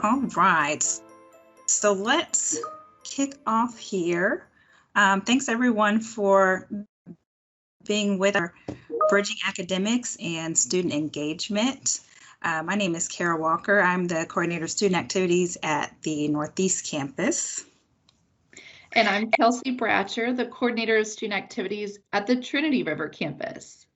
All right, so let's kick off here. Thanks everyone for being with our Bridging Academics and Student Engagement. My name is Kara Walker. I'm the Coordinator of Student Activities at the Northeast Campus. And I'm Kelsey Bratcher, the Coordinator of Student Activities at the Trinity River Campus.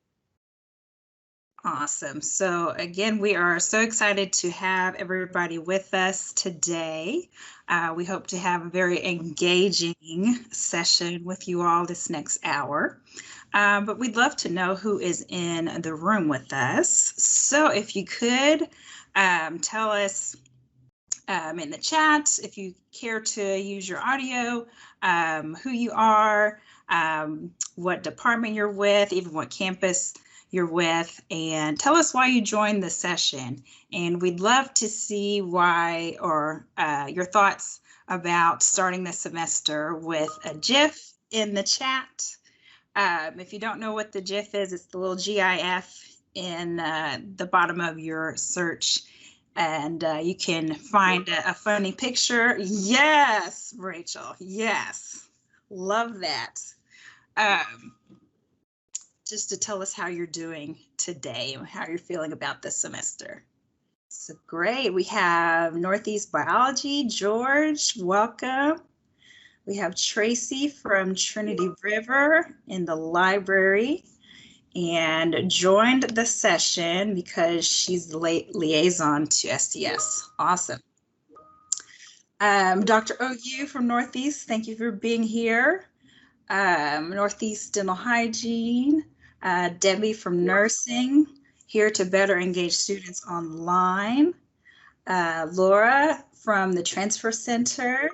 Awesome. So again, we are so excited to have everybody with us today. We hope to have a very engaging session with you all this next hour. But we'd love to know who is in the room with us. So if you could tell us in the chat, if you care to use your audio, who you are, what department you're with, even what campus you're with, and tell us why you joined the session. And we'd love to see why, or your thoughts about starting the semester with a GIF in the chat. If you don't know what the GIF is, it's the little GIF in the bottom of your search, and you can find a funny picture. Yes, Rachel, yes, love that. Just to tell us how you're doing today and how you're feeling about this semester. So great. We have Northeast Biology. George, welcome. We have Tracy from Trinity River in the library and joined the session because she's the liaison to STS. Awesome. Dr. OU from Northeast, thank you for being here. Northeast Dental Hygiene. Debbie from Nursing, here to better engage students online. Laura from the Transfer Center.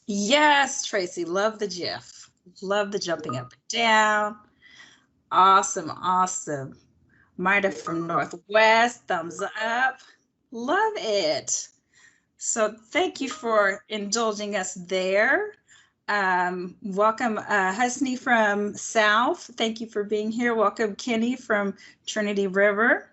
Yes, Tracy, love the GIF. Love the jumping up and down. Awesome, awesome. Maida from Northwest, thumbs up. Love it. So thank you for indulging us there. Welcome Husney from South. Thank you for being here. Welcome Kenny from Trinity River.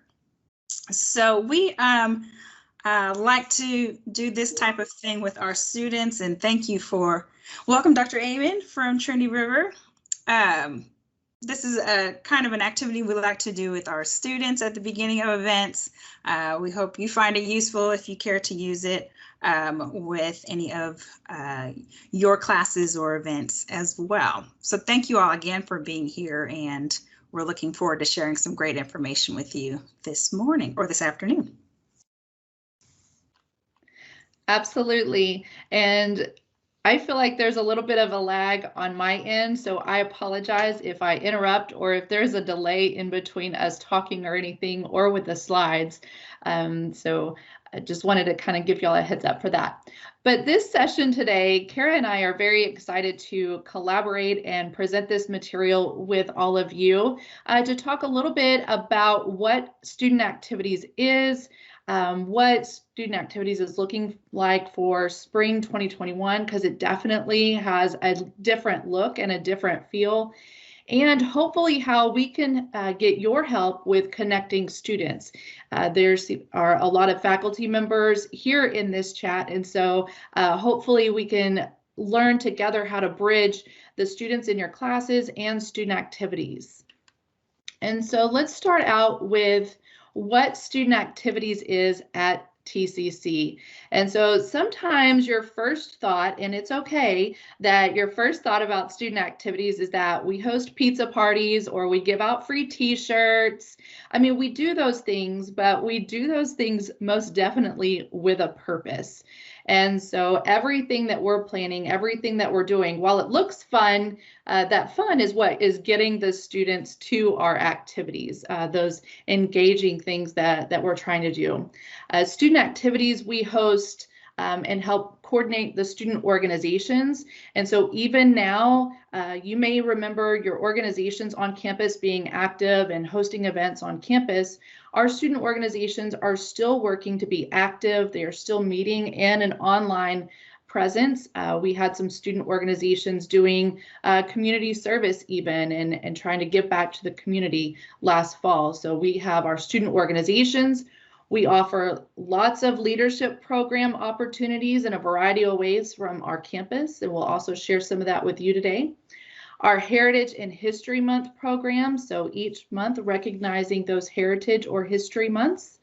So we like to do this type of thing with our students, and thank you for, welcome Dr. Amen from Trinity River. This is a kind of an activity we like to do with our students at the beginning of events. We hope you find it useful if you care to use it with any of your classes or events as well. So thank you all again for being here, and we're looking forward to sharing some great information with you this morning or this afternoon. Absolutely. And I feel like there's a little bit of a lag on my end, so I apologize if I interrupt or if there's a delay in between us talking or anything or with the slides. So I just wanted to kind of give y'all a heads up for that. But this session today, Kara and I are very excited to collaborate and present this material with all of you to talk a little bit about what student activities is, what student activities is looking like for spring 2021, because it definitely has a different look and a different feel, and hopefully how we can get your help with connecting students. There are a lot of faculty members here in this chat, and so hopefully we can learn together how to bridge the students in your classes and student activities. And so let's start out with what student activities is at TCC. And so sometimes your first thought, and it's okay that your first thought about student activities is that we host pizza parties or we give out free t-shirts. I mean, we do those things, but we do those things most definitely with a purpose. And so everything that we're planning, everything that we're doing, while it looks fun, that fun is what is getting the students to our activities, those engaging things that we're trying to do. Student activities we host and help coordinate the student organizations. And so even now, you may remember your organizations on campus being active and hosting events on campus. Our student organizations are still working to be active. They are still meeting in an online presence. We had some student organizations doing community service even and trying to give back to the community last fall. So we have our student organizations. We offer lots of leadership program opportunities in a variety of ways from our campus, and we'll also share some of that with you today. Our Heritage and History Month program, so each month recognizing those heritage or history months.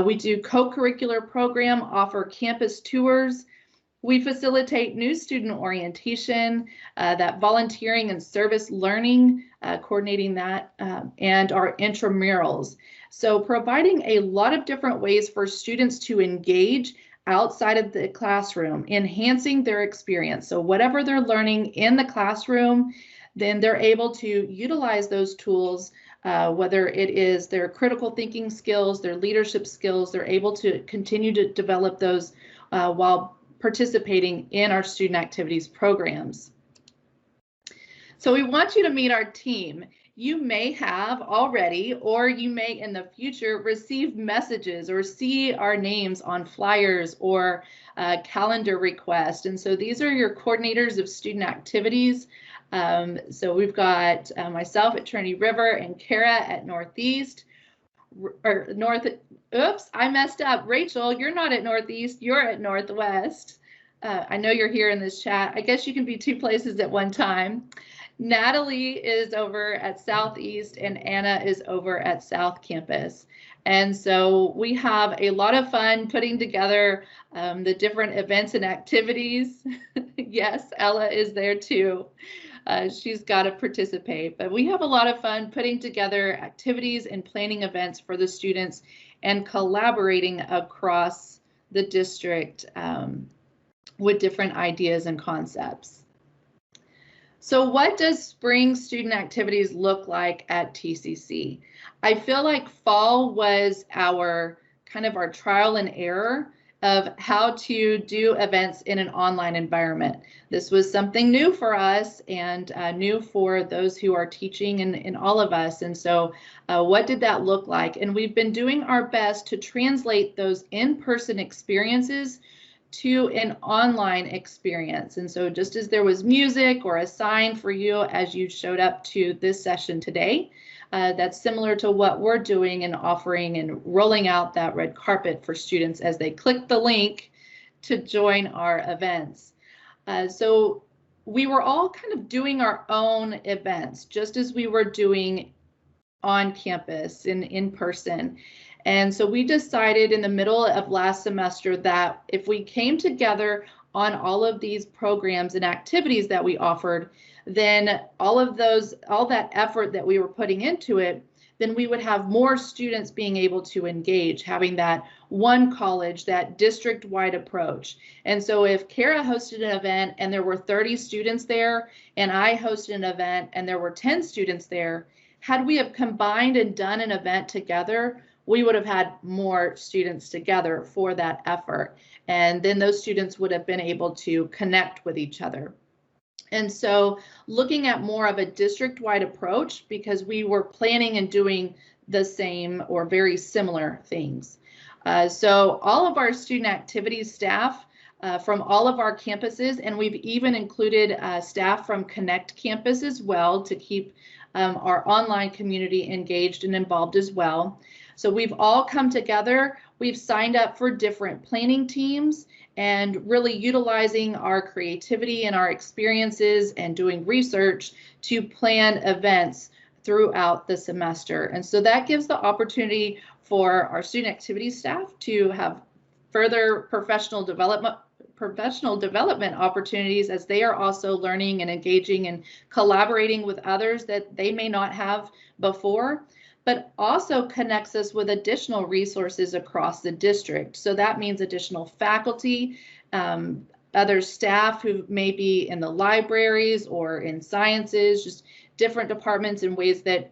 We do co-curricular program, offer campus tours. We facilitate new student orientation, that volunteering and service learning, coordinating that, and our intramurals. So providing a lot of different ways for students to engage outside of the classroom, enhancing their experience. So whatever they're learning in the classroom, then they're able to utilize those tools, whether it is their critical thinking skills, their leadership skills, they're able to continue to develop those while participating in our student activities programs. So we want you to meet our team. You may have already, or you may in the future receive messages or see our names on flyers or calendar requests. And so these are your coordinators of student activities. So we've got myself at Trinity River and Kara at Northeast. Oops, I messed up. Rachel, you're not at Northeast, you're at Northwest. I know you're here in this chat. I guess you can be two places at one time. Natalie is over at Southeast and Anna is over at South Campus. And so we have a lot of fun putting together the different events and activities. Yes, Ella is there too. She's got to participate, but we have a lot of fun putting together activities and planning events for the students and collaborating across the district with different ideas and concepts. So what does spring student activities look like at TCC? I feel like fall was our kind of our trial and error of how to do events in an online environment. This was something new for us and new for those who are teaching and all of us. And so what did that look like? And we've been doing our best to translate those in-person experiences to an online experience. And so just as there was music or a sign for you as you showed up to this session today, that's similar to what we're doing and offering and rolling out that red carpet for students as they click the link to join our events. So we were all kind of doing our own events, just as we were doing on campus and in person. And so we decided in the middle of last semester that if we came together on all of these programs and activities that we offered, then all that effort that we were putting into it, then we would have more students being able to engage, having that one college, that district-wide approach. And so if Kara hosted an event and there were 30 students there, and I hosted an event and there were 10 students there, had we have combined and done an event together, we would have had more students together for that effort. And then those students would have been able to connect with each other. And so looking at more of a district-wide approach, because we were planning and doing the same or very similar things. So all of our student activities staff from all of our campuses, and we've even included staff from Connect Campus as well to keep our online community engaged and involved as well. So we've all come together, we've signed up for different planning teams and really utilizing our creativity and our experiences and doing research to plan events throughout the semester. And so that gives the opportunity for our student activities staff to have further professional development opportunities as they are also learning and engaging and collaborating with others that they may not have before, but also connects us with additional resources across the district. So that means additional faculty, other staff who may be in the libraries or in sciences, just different departments in ways that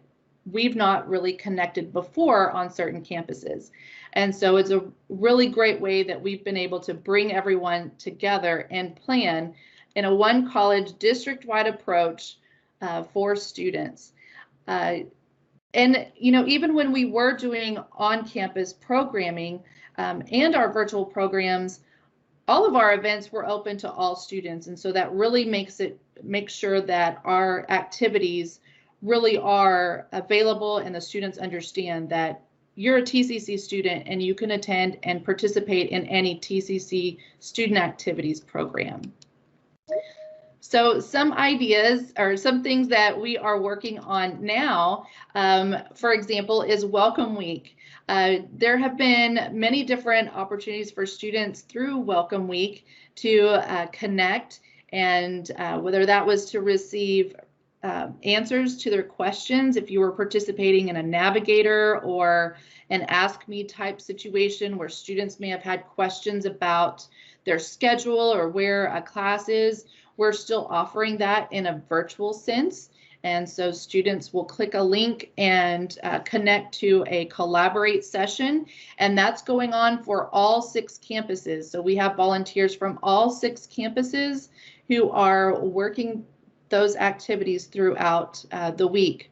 we've not really connected before on certain campuses. And so it's a really great way that we've been able to bring everyone together and plan in a one college district-wide approach for students. And even when we were doing on-campus programming and our virtual programs, all of our events were open to all students. And so that really makes sure that our activities really are available and the students understand that you're a TCC student and you can attend and participate in any TCC student activities program. So some ideas or some things that we are working on now, for example, is Welcome Week. There have been many different opportunities for students through Welcome Week to connect, and whether that was to receive answers to their questions, if you were participating in a navigator or an Ask Me type situation where students may have had questions about their schedule or where a class is, we're still offering that in a virtual sense. And so students will click a link and connect to a Collaborate session, and that's going on for all 6 campuses. So we have volunteers from all 6 campuses who are working those activities throughout the week.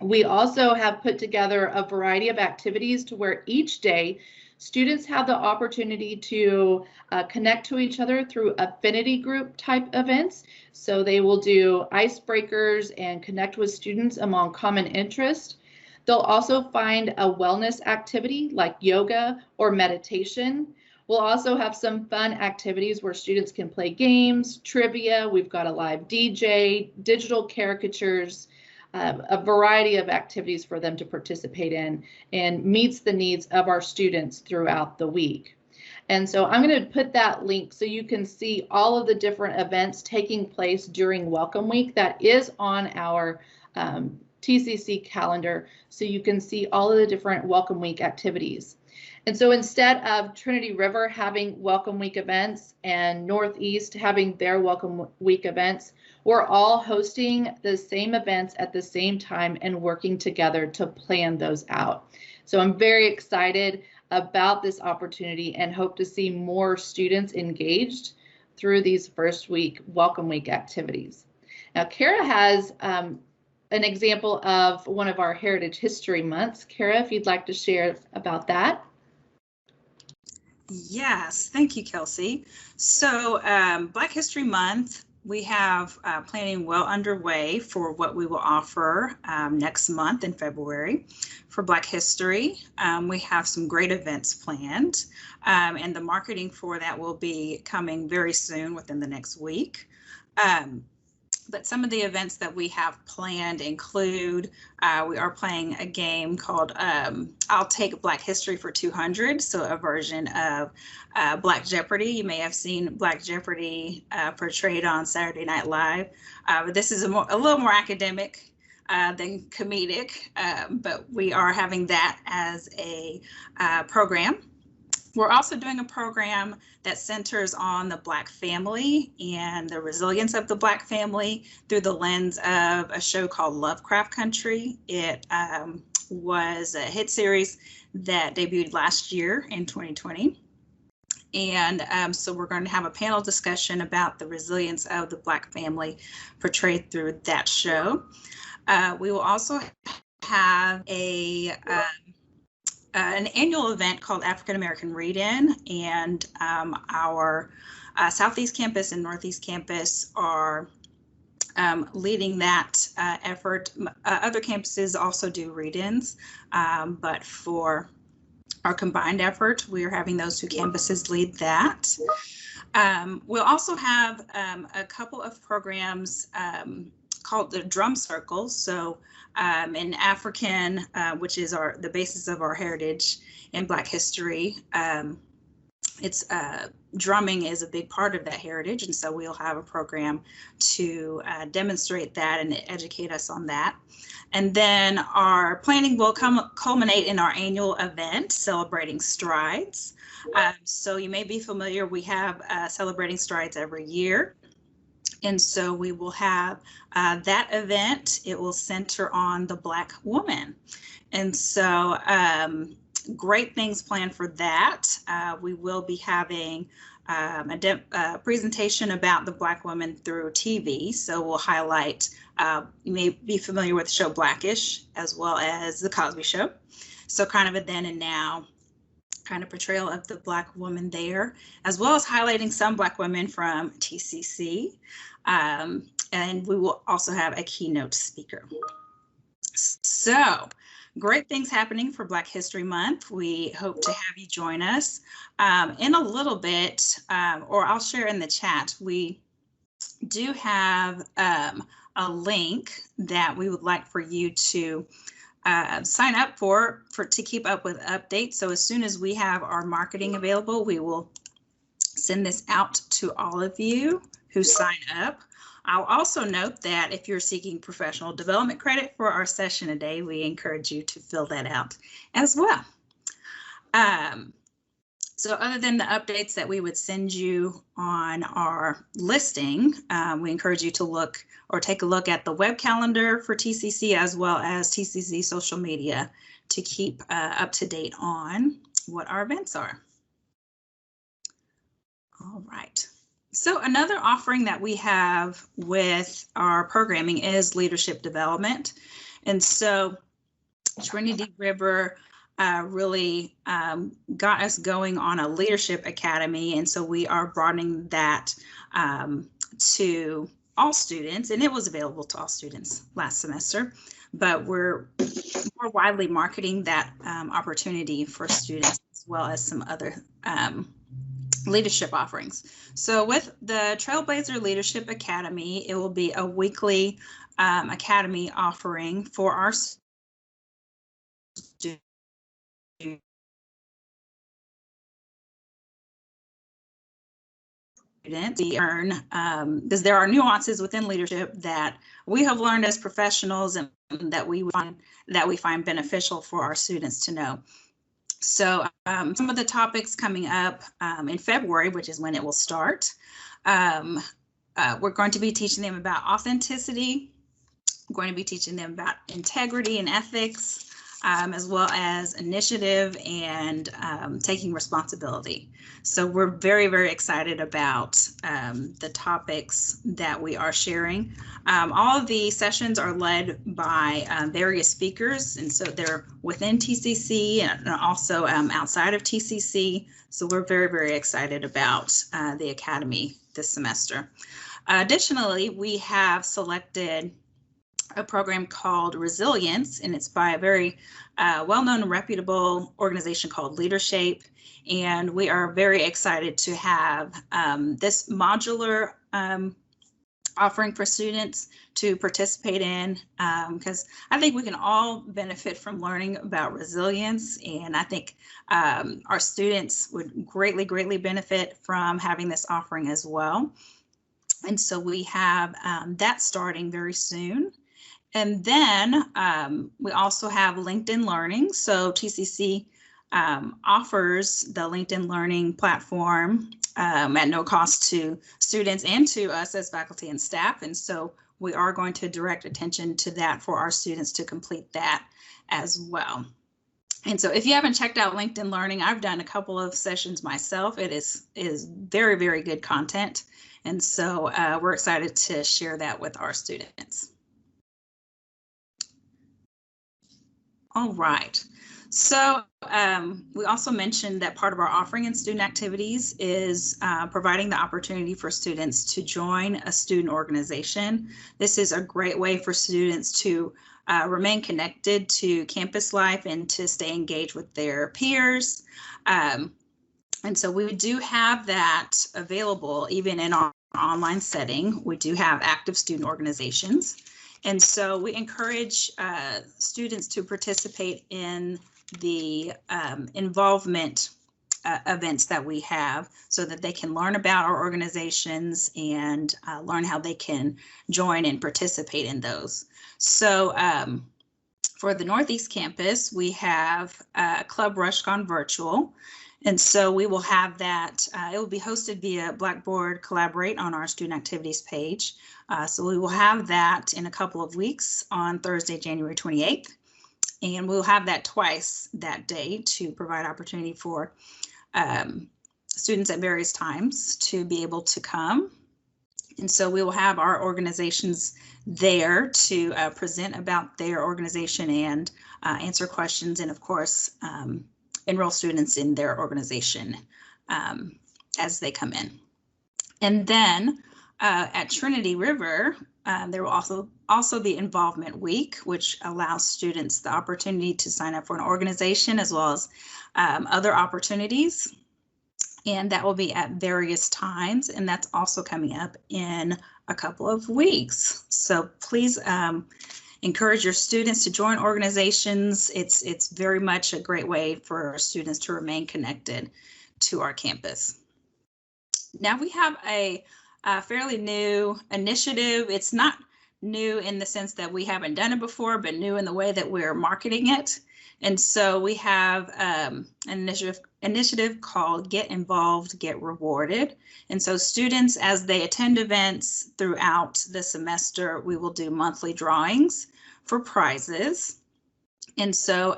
We also have put together a variety of activities to where each day students have the opportunity to connect to each other through affinity group type events. So they will do icebreakers and connect with students among common interest. They'll also find a wellness activity like yoga or meditation. We'll also have some fun activities where students can play games, trivia. We've got a live DJ, digital caricatures, a variety of activities for them to participate in, and meets the needs of our students throughout the week. And so I'm going to put that link so you can see all of the different events taking place during Welcome Week. That is on our TCC calendar, so you can see all of the different Welcome Week activities. And so instead of Trinity River having Welcome Week events and Northeast having their Welcome Week events, we're all hosting the same events at the same time and working together to plan those out. So I'm very excited about this opportunity and hope to see more students engaged through these first week Welcome Week activities. Now, Kara has an example of one of our Heritage History Months. Kara, if you'd like to share about that. Yes, thank you, Kelsey. So Black History Month, we have planning well underway for what we will offer next month in February for Black History. We have some great events planned, and the marketing for that will be coming very soon within the next week. But some of the events that we have planned include, we are playing a game called I'll Take Black History for 200, so a version of Black Jeopardy. You may have seen Black Jeopardy portrayed on Saturday Night Live. But this is a little more academic than comedic, but we are having that as a program. We're also doing a program that centers on the Black family and the resilience of the Black family through the lens of a show called Lovecraft Country. It was a hit series that debuted last year in 2020. And so we're going to have a panel discussion about the resilience of the Black family portrayed through that show. We will also have an annual event called African American Read-In, and our Southeast Campus and Northeast Campus are leading that effort. Other campuses also do read-ins, but for our combined effort, we are having those 2 campuses lead that. We'll also have a couple of programs called the Drum Circles. So in African, which is the basis of our heritage in Black history, it's drumming is a big part of that heritage, and so we'll have a program to demonstrate that and educate us on that. And then our planning will culminate in our annual event, Celebrating Strides. So you may be familiar, we have Celebrating Strides every year. And so we will have that event. It will center on the Black woman. And so great things planned for that. We will be having a presentation about the Black woman through TV. So we'll highlight, you may be familiar with the show Blackish as well as The Cosby Show. So kind of a then and now kind of portrayal of the Black woman there, as well as highlighting some Black women from TCC. And we will also have a keynote speaker. So great things happening for Black History Month. We hope to have you join us in a little bit, or I'll share in the chat. We do have a link that we would like for you to sign up for to keep up with updates. So as soon as we have our marketing available, we will send this out to all of you who sign up. I'll also note that if you're seeking professional development credit for our session today, we encourage you to fill that out as well. So other than the updates that we would send you on our listing, we encourage you to look or take a look at the web calendar for TCC as well as TCC social media to keep up to date on what our events are. All right. So another offering that we have with our programming is leadership development. And so Trinity River really got us going on a leadership academy. And so we are broadening that to all students, and it was available to all students last semester, but we're more widely marketing that opportunity for students as well as some other leadership offerings. So with the Trailblazer Leadership Academy, it will be a weekly academy offering for our students. We earn because there are nuances within leadership that we have learned as professionals and that we find beneficial for our students to know. So some of the topics coming up in February, which is when it will start, we're going to be teaching them about authenticity. We're going to be teaching them about integrity and ethics, as well as initiative and taking responsibility. So we're very, very excited about the topics that we are sharing. All of the sessions are led by various speakers, and so they're within TCC and also outside of TCC. So we're very, very excited about the Academy this semester. Additionally, we have selected a program called Resilience, and it's by a very well-known and reputable organization called Leadershape. And we are very excited to have this modular offering for students to participate in, because I think we can all benefit from learning about resilience. And I think our students would greatly benefit from having this offering as well. And so we have that starting very soon. And then we also have LinkedIn Learning. So TCC offers the LinkedIn Learning platform at no cost to students and to us as faculty and staff. And so we are going to direct attention to that for our students to complete that as well. And so if you haven't checked out LinkedIn Learning, I've done a couple of sessions myself. It is very, very good content. And so we're excited to share that with our students. All right. So we also mentioned that part of our offering in student activities is providing the opportunity for students to join a student organization. This is a great way for students to remain connected to campus life and to stay engaged with their peers. And so we do have that available even in our online setting. We do have active student organizations. And so we encourage students to participate in the involvement events that we have so that they can learn about our organizations and learn how they can join and participate in those. So for the Northeast campus, we have Club Rush Gone Virtual. And so we will have that, it will be hosted via Blackboard Collaborate on our student activities page. So we will have that in a couple of weeks on Thursday, January 28th. And we'll have that twice that day to provide opportunity for students at various times to be able to come. And so we will have our organizations there to present about their organization and answer questions, and of course, enroll students in their organization as they come in. And then at Trinity River, there will Also the Involvement Week, which allows students the opportunity to sign up for an organization as well as other opportunities. And that will be at various times, and that's also coming up in a couple of weeks. So please encourage your students to join organizations. It's very much a great way for our students to remain connected to our campus. Now we have a fairly new initiative. It's not new in the sense that we haven't done it before, but new in the way that we're marketing it. And so we have an initiative called Get Involved, Get Rewarded. And so students, as they attend events throughout the semester, we will do monthly drawings for prizes. And so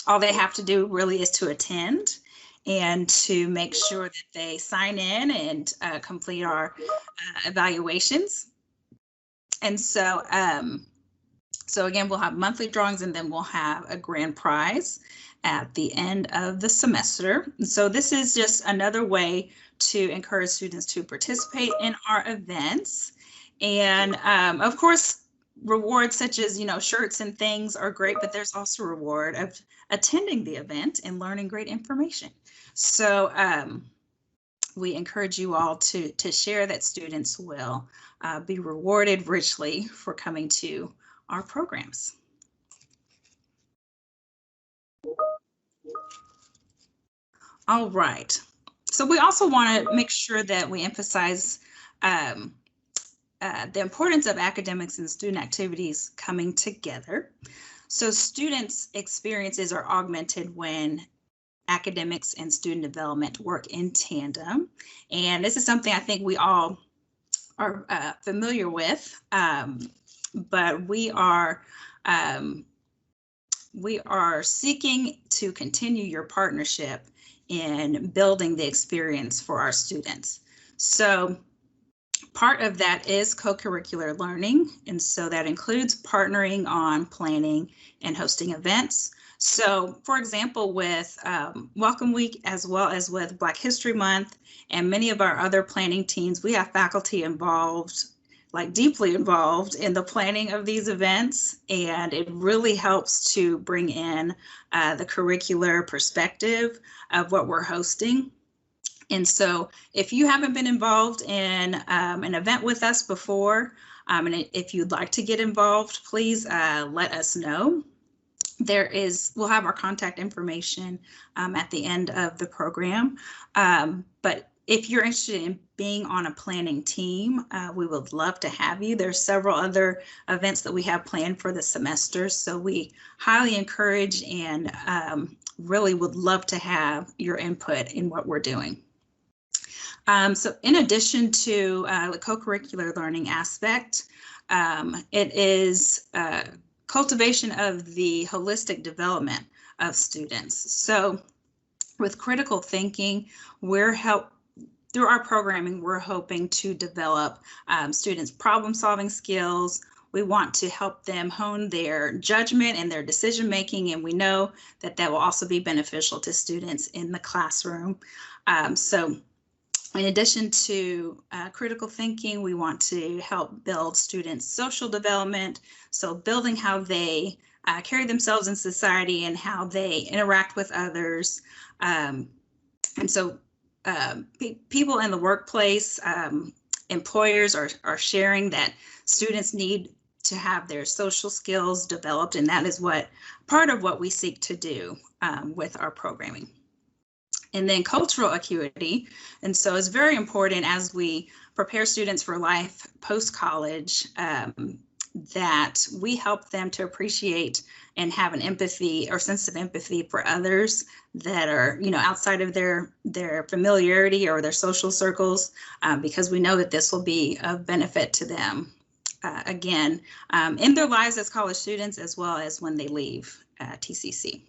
all they have to do really is to attend and to make sure that they sign in and complete our evaluations. And so, so again, we'll have monthly drawings, and then we'll have a grand prize at the end of the semester. And so this is just another way to encourage students to participate in our events. And of course, rewards such as, shirts and things are great, but there's also a reward of attending the event and learning great information. So we encourage you all to share that students will be rewarded richly for coming to our programs. All right. So we also want to make sure that we emphasize the importance of academics and student activities coming together. So students' experiences are augmented when academics and student development work in tandem. And this is something I think we all are familiar with, but we are seeking to continue your partnership in building the experience for our students. So part of that is co-curricular learning, and so that includes partnering on planning and hosting events. So for example, with Welcome Week, as well as with Black History Month and many of our other planning teams, we have faculty involved, like deeply involved in the planning of these events, and it really helps to bring in the curricular perspective of what we're hosting. And so if you haven't been involved in an event with us before, and if you'd like to get involved, please let us know. We'll have our contact information at the end of the program. But if you're interested in being on a planning team, we would love to have you. There's several other events that we have planned for the semester, so we highly encourage and really would love to have your input in what we're doing. So in addition to the co-curricular learning aspect, it is cultivation of the holistic development of students. So with critical thinking, through our programming, we're hoping to develop students' problem-solving skills. We want to help them hone their judgment and their decision-making, and we know that that will also be beneficial to students in the classroom. So in addition to critical thinking, we want to help build students' social development, so building how they carry themselves in society and how they interact with others. And so people in the workplace, employers are sharing that students need to have their social skills developed, and that is part of what we seek to do with our programming. And then cultural acuity. And so it's very important as we prepare students for life post-college that we help them to appreciate and have an empathy or sense of empathy for others that are, outside of their familiarity or their social circles, because we know that this will be of benefit to them, again, in their lives as college students, as well as when they leave TCC.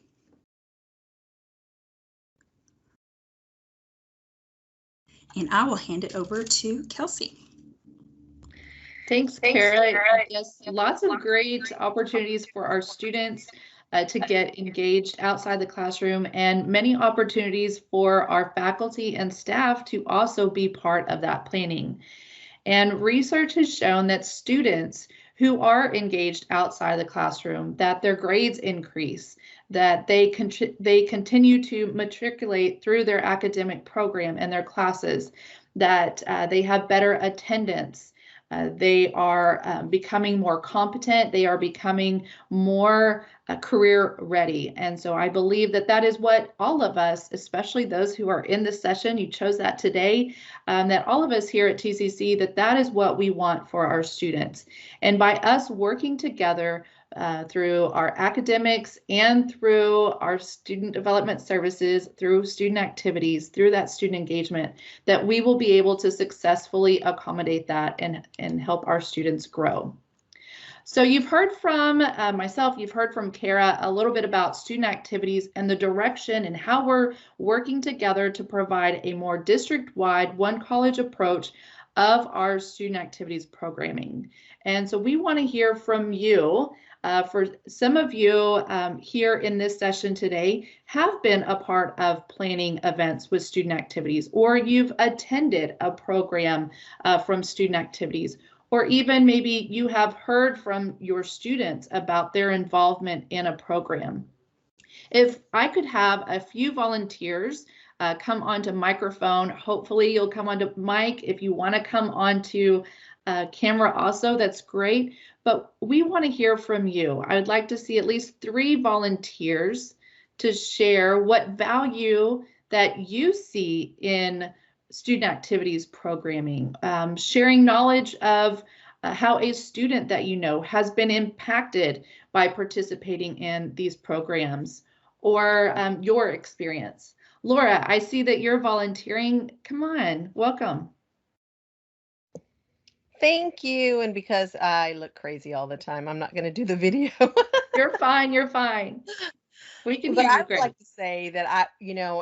And I will hand it over to Kelsey. Thanks, Kara. Yes, lots of great opportunities for our students to get engaged outside the classroom, and many opportunities for our faculty and staff to also be part of that planning. And research has shown that students who are engaged outside the classroom, that their grades increase, that they continue to matriculate through their academic program and their classes, that they have better attendance. They are becoming more competent. They are becoming more career ready. And so I believe that that is what all of us, especially those who are in this session, you chose that today, that all of us here at TCC, that is what we want for our students. And by us working together through our academics and through our student development services, through student activities, through that student engagement, that we will be able to successfully accommodate that and help our students grow. So you've heard from myself, you've heard from Kara a little bit about student activities and the direction and how we're working together to provide a more district-wide, one college approach of our student activities programming. And so we want to hear from you. For some of you here in this session today have been a part of planning events with student activities, or you've attended a program from student activities, or even maybe you have heard from your students about their involvement in a program. If I could have a few volunteers come onto microphone, hopefully you'll come onto mic. If you want to come onto camera also, that's great. But we want to hear from you. I would like to see at least 3 volunteers to share what value that you see in student activities programming, sharing knowledge of how a student that you know has been impacted by participating in these programs, or your experience. Laura, I see that you're volunteering. Come on, welcome. Thank you. And because I look crazy all the time, I'm not going to do the video. You're fine. You're fine. We can But hear you I would great. like to say that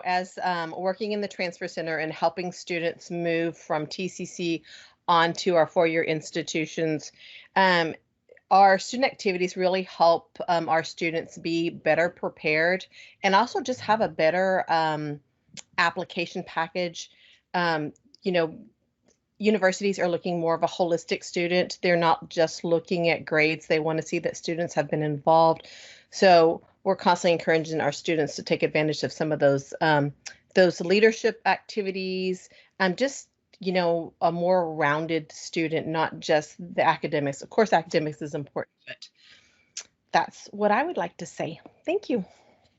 as working in the Transfer Center and helping students move from TCC onto our 4-year institutions, our student activities really help our students be better prepared and also just have a better application package. Universities are looking more of a holistic student. They're not just looking at grades. They want to see that students have been involved. So we're constantly encouraging our students to take advantage of some of those leadership activities. Just, a more rounded student, not just the academics. Of course, academics is important, but that's what I would like to say. Thank you.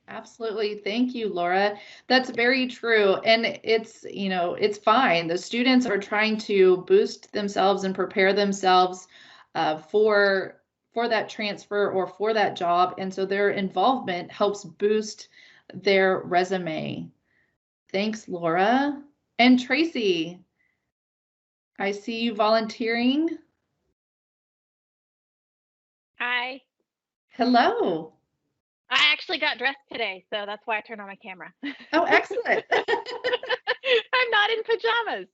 Absolutely. Thank you, Laura. That's very true. And it's fine. The students are trying to boost themselves and prepare themselves for that transfer or for that job. And so their involvement helps boost their resume. Thanks, Laura. And Tracy, I see you volunteering. Hi. Hello. I actually got dressed today, so that's why I turned on my camera. Oh, excellent. I'm not in pajamas.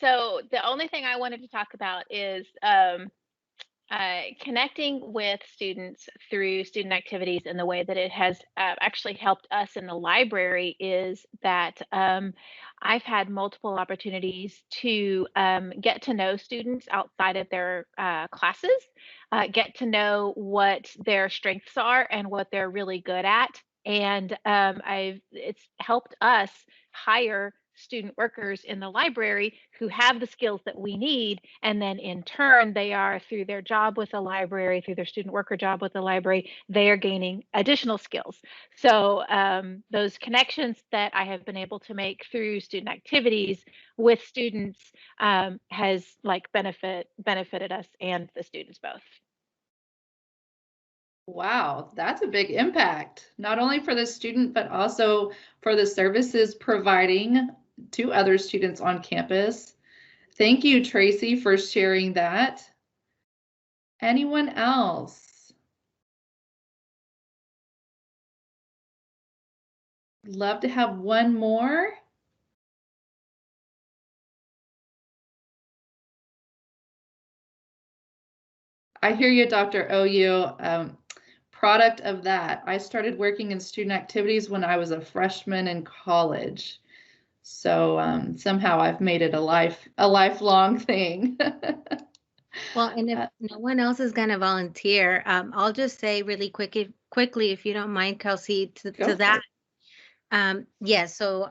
So the only thing I wanted to talk about is connecting with students through student activities, and the way that it has actually helped us in the library is that I've had multiple opportunities to get to know students outside of their classes, get to know what their strengths are and what they're really good at. And it's helped us hire student workers in the library who have the skills that we need, and then in turn they are, through their job with the library, through their student worker job with the library, they are gaining additional skills. So those connections that I have been able to make through student activities with students has benefited us and the students both. Wow, that's a big impact, not only for the student, but also for the services providing to other students on campus. Thank you, Tracy, for sharing that. Anyone else? Love to have one more. I hear you, Dr. OU. Product of that, I started working in student activities when I was a freshman in college. So somehow I've made it a lifelong thing. Well, and if no one else is going to volunteer, I'll just say really quickly, if you don't mind, Kelsey, to that. Yeah, so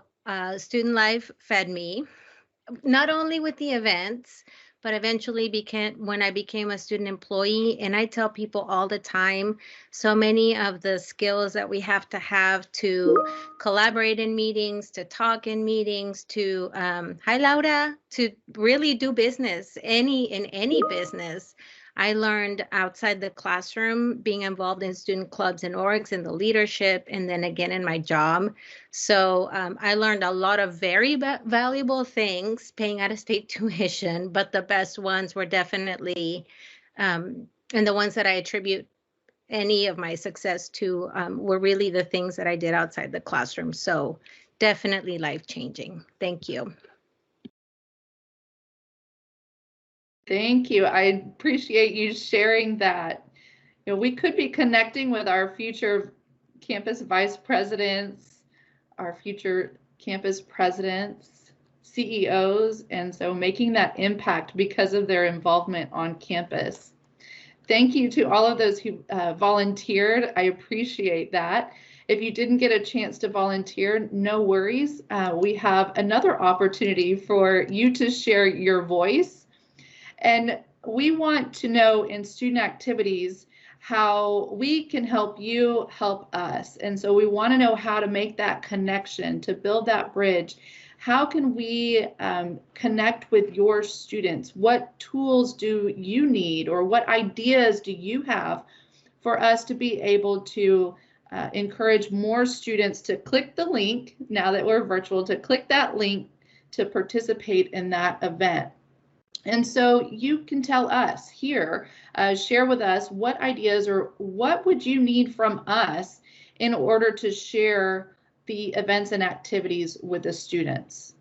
Student Life fed me, not only with the events, but eventually when I became a student employee. And I tell people all the time, so many of the skills that we have to collaborate in meetings, to talk in meetings, to hi Laura, to really do business, in any business, I learned outside the classroom, being involved in student clubs and orgs and the leadership, and then again in my job. So I learned a lot of very valuable things paying out-of-state tuition, but the best ones were definitely, and the ones that I attribute any of my success to were really the things that I did outside the classroom. So definitely life-changing. Thank you. Thank you. I appreciate you sharing that. You know, we could be connecting with our future campus vice presidents, our future campus presidents, CEOs, and so making that impact because of their involvement on campus. Thank you to all of those who volunteered. I appreciate that. If you didn't get a chance to volunteer, no worries. We have another opportunity for you to share your voice. And we want to know in student activities how we can help you help us. And so we want to know how to make that connection, to build that bridge. How can we connect with your students? What tools do you need, or what ideas do you have for us to be able to encourage more students to click the link, now that we're virtual, to click that link to participate in that event? And so you can tell us here, share with us what ideas or what would you need from us in order to share the events and activities with the students.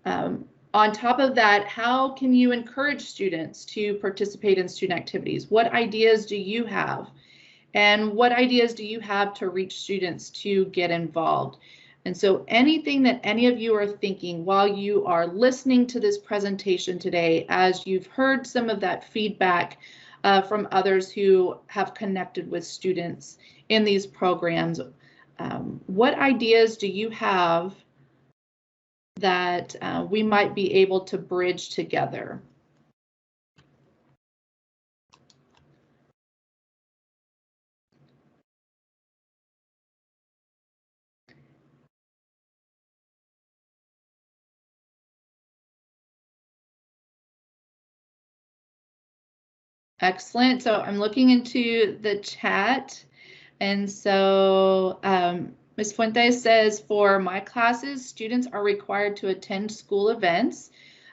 On top of that, how can you encourage students to participate in student activities? What ideas do you have? And what ideas do you have to reach students to get involved? And so anything that any of you are thinking while you are listening to this presentation today, as you've heard some of that feedback from others who have connected with students in these programs, what ideas do you have that we might be able to bridge together? Excellent. So I'm looking into the chat. And so Ms. Fuentes says, for my classes, students are required to attend school events,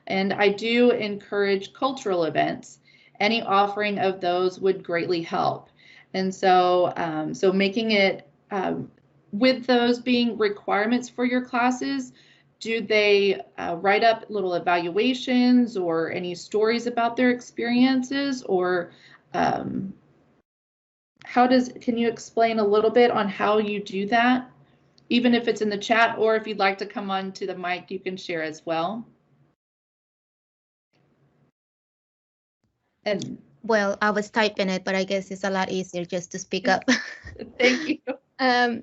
and I do encourage cultural events. Any offering of those would greatly help. And so, so making it, with those being requirements for your classes, do they write up little evaluations or any stories about their experiences, or can you explain a little bit on how you do that? Even if it's in the chat, or if you'd like to come on to the mic, you can share as well. And well, I was typing it, but I guess it's a lot easier just to speak up. Thank you.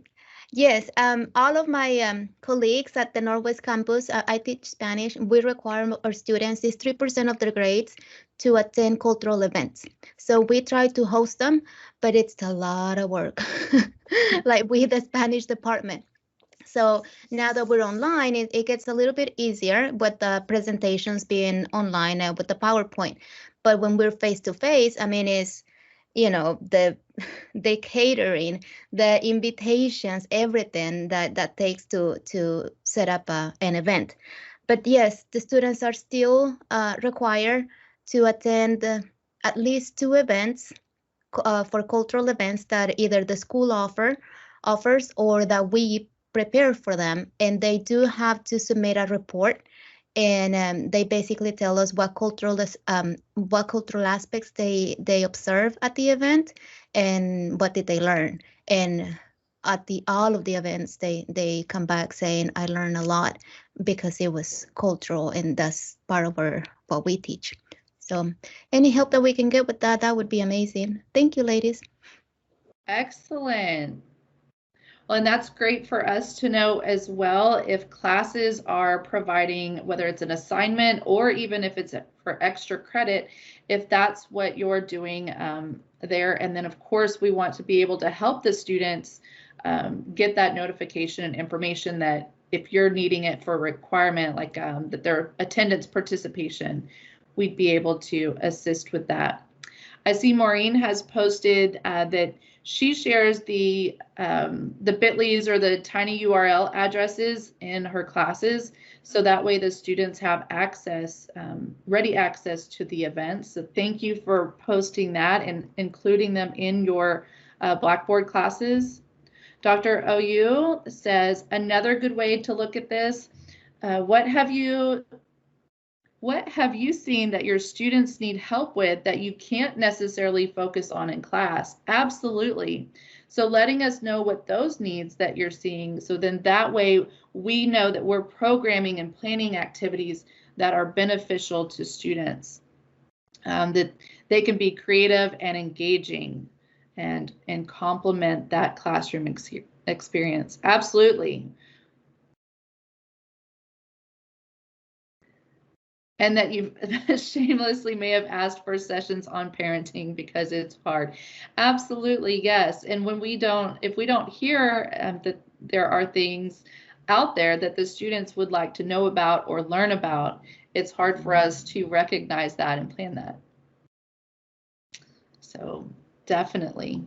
Yes, all of my colleagues at the Northwest Campus, I teach Spanish. We require our students, is 3% of their grades, to attend cultural events. So we try to host them, but it's a lot of work, like with the Spanish department. So now that we're online, it gets a little bit easier with the presentations being online and with the PowerPoint. But when we're face to face, I mean, it's, you know, the catering, the invitations, everything that takes to set up an event. But yes, the students are still required to attend at least 2 events for cultural events that either the school offers or that we prepare for them, and they do have to submit a report, and they basically tell us what cultural aspects they observe at the event and what did they learn. And at all of the events, they come back saying, I learned a lot because it was cultural, and that's part of what we teach. So any help that we can get with that would be amazing. Thank you, ladies. Excellent. Well, and that's great for us to know as well if classes are providing, whether it's an assignment or even if it's for extra credit, if that's what you're doing there. And then, of course, we want to be able to help the students get that notification and information that if you're needing it for a requirement, like that their attendance participation, we'd be able to assist with that. I see Maureen has posted that she shares the bit.lys or the tiny URL addresses in her classes, so that way the students have access, ready access to the events. So thank you for posting that and including them in your Blackboard classes. Dr. OU says, another good way to look at this, what have you seen that your students need help with that you can't necessarily focus on in class? Absolutely. So letting us know what those needs that you're seeing, so then that way we know that we're programming and planning activities that are beneficial to students, that they can be creative and engaging and complement that classroom experience. Absolutely. And that you shamelessly may have asked for sessions on parenting because it's hard. Absolutely, yes. And when if we don't hear that there are things out there that the students would like to know about or learn about, it's hard for us to recognize that and plan that. So definitely.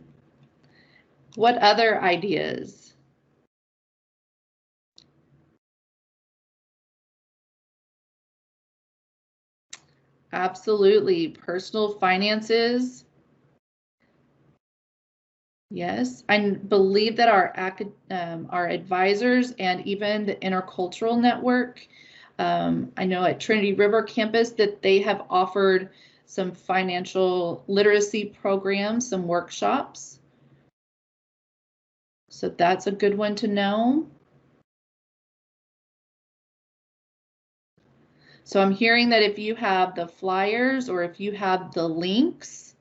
What other ideas? Absolutely. Personal finances. Yes, I believe that our advisors and even the Intercultural Network, I know at Trinity River campus that they have offered some financial literacy programs, some workshops. So that's a good one to know. So I'm hearing that if you have the flyers or if you have the links,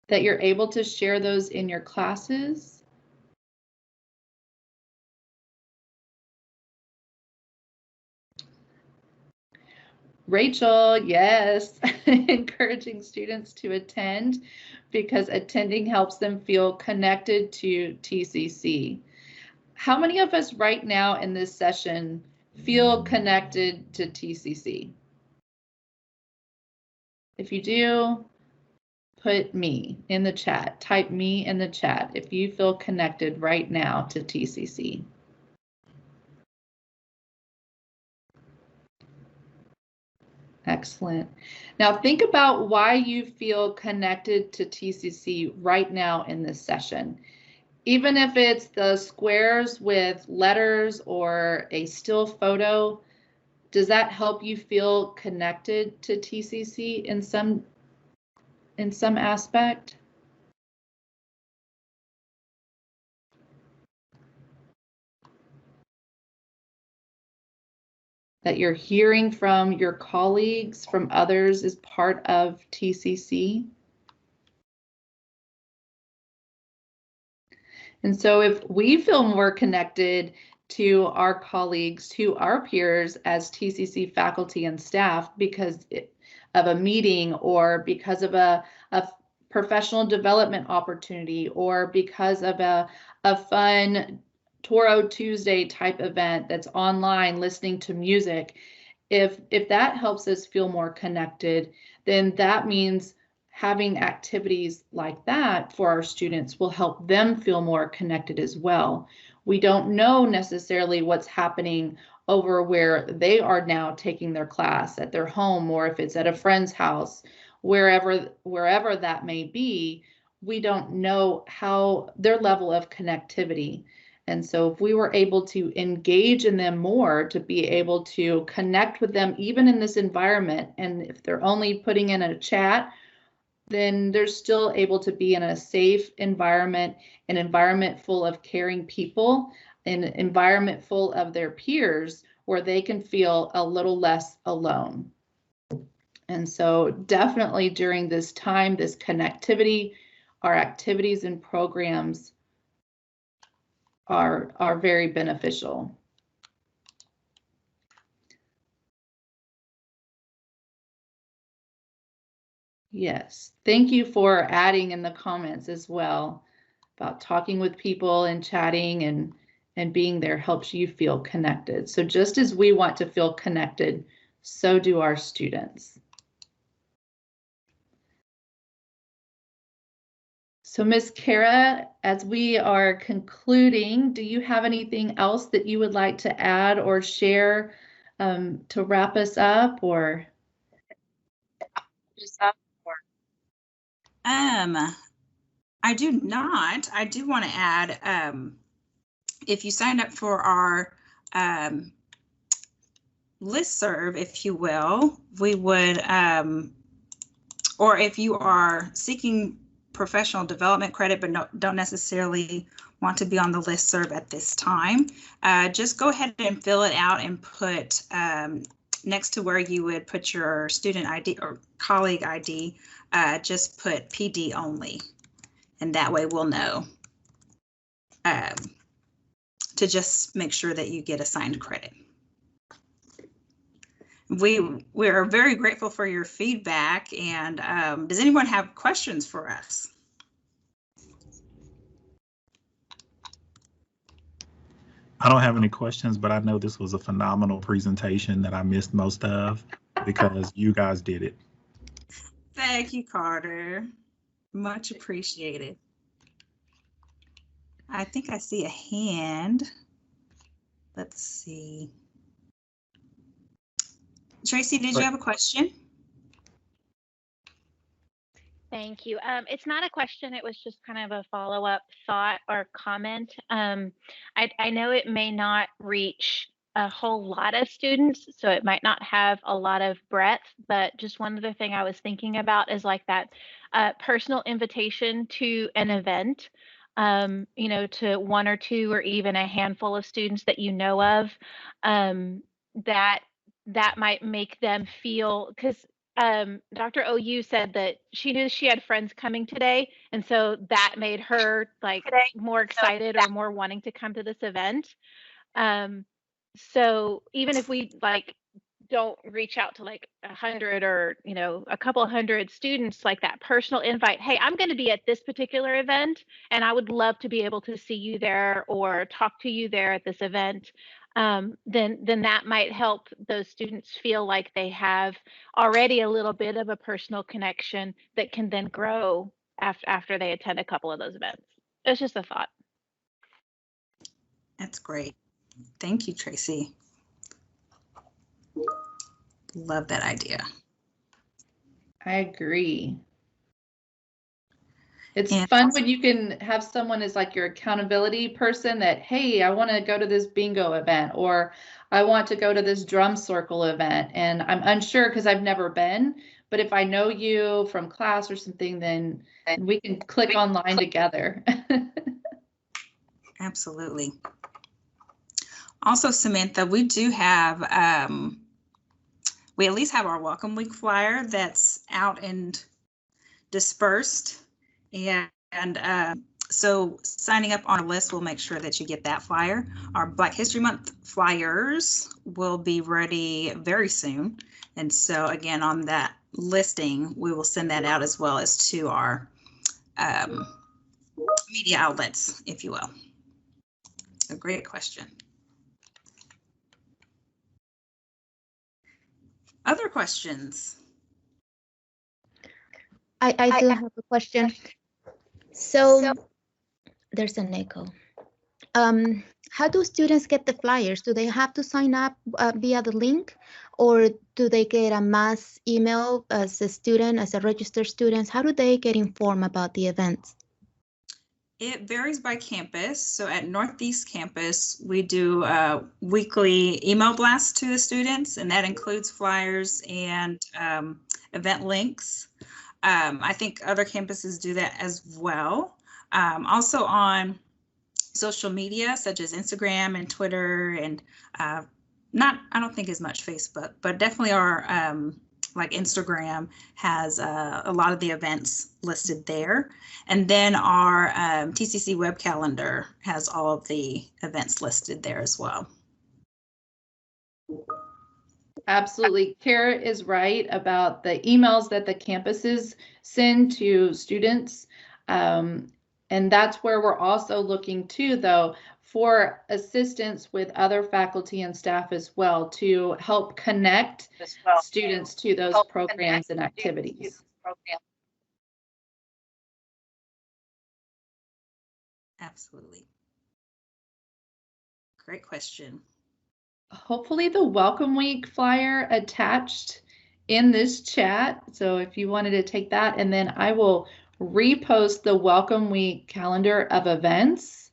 that you're able to share those in your classes. Rachel, yes, encouraging students to attend because attending helps them feel connected to TCC. How many of us right now in this session feel connected to TCC? If you do, put me in the chat. Type me in the chat if you feel connected right now to TCC. Excellent. Now think about why you feel connected to TCC right now in this session. Even if it's the squares with letters or a still photo, does that help you feel connected to TCC in some aspect? That you're hearing from your colleagues, from others, is part of TCC? And so if we feel more connected to our colleagues, to our peers as TCC faculty and staff because of a meeting or because of a professional development opportunity or because of a fun Toro Tuesday type event that's online listening to music, if that helps us feel more connected, then that means having activities like that for our students will help them feel more connected as well. We don't know necessarily what's happening over where they are now taking their class at their home, or if it's at a friend's house, wherever that may be, we don't know how their level of connectivity. And so if we were able to engage in them more, to be able to connect with them even in this environment, and if they're only putting in a chat, then they're still able to be in a safe environment, an environment full of caring people, an environment full of their peers where they can feel a little less alone. And so definitely during this time, this connectivity, our activities and programs are very beneficial. Yes, thank you for adding in the comments as well about talking with people and chatting and being there helps you feel connected. So just as we want to feel connected, so do our students. So Ms. Kara, as we are concluding, do you have anything else that you would like to add or share to wrap us up or? I do not. I do want to add, if you signed up for our listserv, if you will, we would, or if you are seeking professional development credit but don't necessarily want to be on the listserv at this time, just go ahead and fill it out and put next to where you would put your student ID or colleague ID, just put PD only. And that way we'll know to just make sure that you get assigned credit. We are very grateful for your feedback. And does anyone have questions for us? I don't have any questions, but I know this was a phenomenal presentation that I missed most of because you guys did it. Thank you, Carter. Much appreciated. I think I see a hand. Let's see. Tracy, did you have a question? Thank you. It's not a question. It was just kind of a follow-up thought or comment. I know it may not reach a whole lot of students, so it might not have a lot of breadth, but just one other thing I was thinking about is like that personal invitation to an event, you know, to one or two or even a handful of students that you know of, that might make them feel, because Dr. OU said that she knew she had friends coming today, and so that made her like more excited or more wanting to come to this event. So even if we like don't reach out to like 100 or, you know, a couple hundred students, like that personal invite, hey, I'm going to be at this particular event and I would love to be able to see you there or talk to you there at this event. Then that might help those students feel like they have already a little bit of a personal connection that can then grow after they attend a couple of those events. It's just a thought. That's great. Thank you, Tracy. Love that idea. I agree. It's fun when you can have someone as like your accountability person that, hey, I want to go to this bingo event, or I want to go to this drum circle event, and I'm unsure because I've never been, but if I know you from class or something, then we can click online together. Absolutely. Also, Samantha, we do have, we at least have our Welcome Week flyer that's out and dispersed. And so signing up on a list will make sure that you get that flyer. Our Black History Month flyers will be ready very soon. And so again, on that listing, we will send that out as well as to our media outlets, if you will. A great question. Other questions? I do have a question. So there's an echo. How do students get the flyers? Do they have to sign up via the link, or do they get a mass email as a student, as a registered student? How do they get informed about the events? It varies by campus. So at Northeast campus, we do weekly email blasts to the students, and that includes flyers and event links. I think other campuses do that as well. Also on social media such as Instagram and Twitter, and I don't think as much Facebook, but definitely our like Instagram has a lot of the events listed there. And then our TCC web calendar has all of the events listed there as well. Absolutely. Kara is right about the emails that the campuses send to students. And that's where we're also looking too, though, for assistance with other faculty and staff as well to help connect students to those programs and activities. Absolutely. Great question. Hopefully the Welcome Week flyer attached in this chat. So if you wanted to take that, and then I will repost the Welcome Week calendar of events.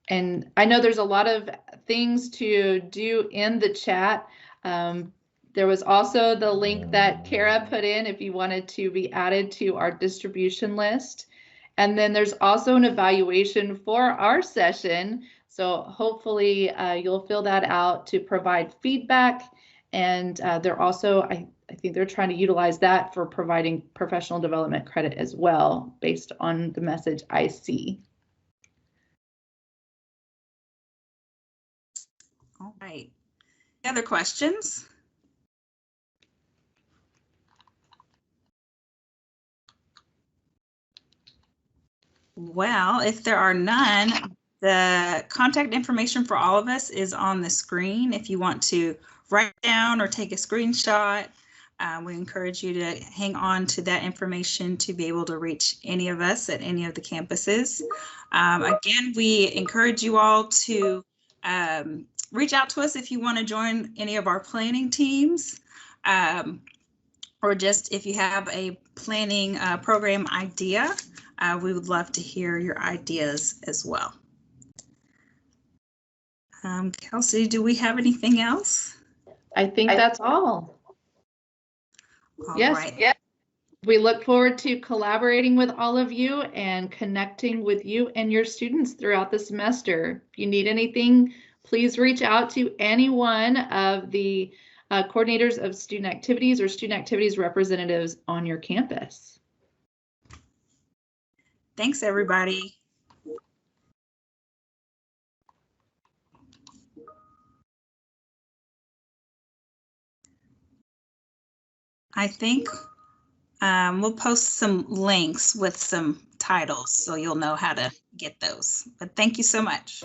And I know there's a lot of things to do in the chat. There was also the link that Kara put in if you wanted to be added to our distribution list. And then there's also an evaluation for our session. So hopefully you'll fill that out to provide feedback. And they're also, I think they're trying to utilize that for providing professional development credit as well, based on the message I see. All right. Any other questions? Well, if there are none, the contact information for all of us is on the screen. If you want to write down or take a screenshot, we encourage you to hang on to that information to be able to reach any of us at any of the campuses. Again, we encourage you all to reach out to us if you want to join any of our planning teams, or just if you have a planning program idea. We would love to hear your ideas as well. Kelsey, do we have anything else? I think that's all. Yes. Right. Yeah. We look forward to collaborating with all of you and connecting with you and your students throughout the semester. If you need anything, please reach out to any one of the coordinators of student activities or student activities representatives on your campus. Thanks, everybody. I think we'll post some links with some titles so you'll know how to get those. But thank you so much.